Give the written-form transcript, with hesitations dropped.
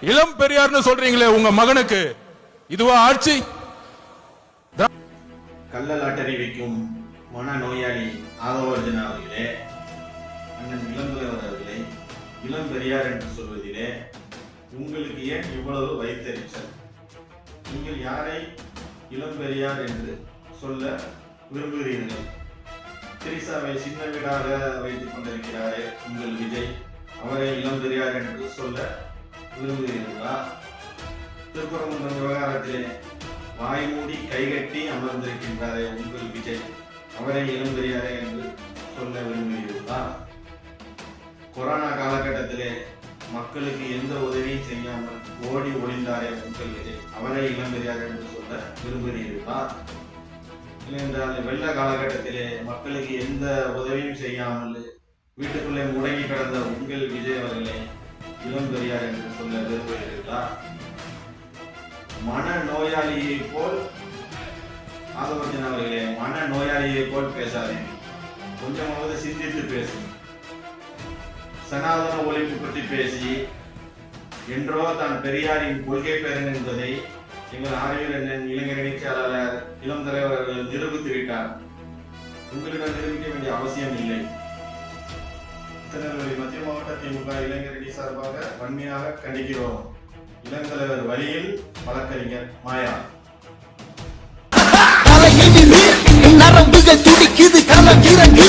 இளம் பெரியார்னு சொல்றீங்களே உங்க மகனுக்கு, இதுவா ஆட்சி? கள்ள லாட்டரி வைக்கும் மனநோயாளி ஆதவர்ஜனா அவர்களே, அண்ணன் இளம்பெரியவர் அவர்களே, இளம் பெரியார் என்று சொல்வதிலே உங்களுக்கு ஏன் இவ்வளவு வைத்தறிச்சல்? நீங்கள் யாரை இளம் பெரியார் என்று சொல்ல விரும்புகிறீர்கள்? திரிசாவை சின்ன வீடாக வைத்துக் கொண்டிருக்கிறாரே உங்கள் விஜய், அவரை இளம் பெரியார் என்று சொல்ல விரும்புகிறீர்களா? திருப்பரங்குன்றம் விவகாரத்திலே வாய் மூடி கைகட்டி அமர்ந்திருக்கின்றாரே உங்கள் விஜய், அவரை இளம் பெரியாரே என்று சொல்ல விரும்புகிறீர்களா? கொரோனா காலகட்டத்திலே மக்களுக்கு எந்த உதவியும் செய்யாமல் ஓடி ஒளிந்தாரே உங்கள் விஜய், அவரை இளம் பெரியார் என்று சொல்ல விரும்புகிறீர்களா? இல்லையென்றால் வெள்ள காலகட்டத்திலே மக்களுக்கு எந்த உதவியும் செய்யாமல் வீட்டுக்குள்ளே முடங்கி கிடந்த உங்கள் விஜய் அவர்களை இளம் பெரியார் என்று சொல்ல விரும்புகிறீர்களா? மனநோயாளியை போல் ஆதவர்ஜன் அவர்களே, மனநோயாளியை போல் பேசாதீங்க, கொஞ்சமாவது சிந்தித்து பேசுங்க. சனாதன ஒழிப்பு பற்றி பேசி என்றோ தான் பெரியாரின் கொள்கை பேரன் என்பதை எங்கள் ஆரியர் இளைஞரணி செயலாளர் இளம் தலைவர் அவர்கள் நிரூபித்து விட்டார். உங்களிடம் நிரூபிக்க வேண்டிய அவசியம் இல்லை. திருநெல்வேலி மத்திய மாவட்ட திமுக இளைஞரணி சார்பாக வன்மையாக கண்டிக்கிறோம். இளந்தலைவர் வழியில் வழக்கறிஞர் மாயா. நரம்புகள் துடிக்குது, களம் இறங்கு.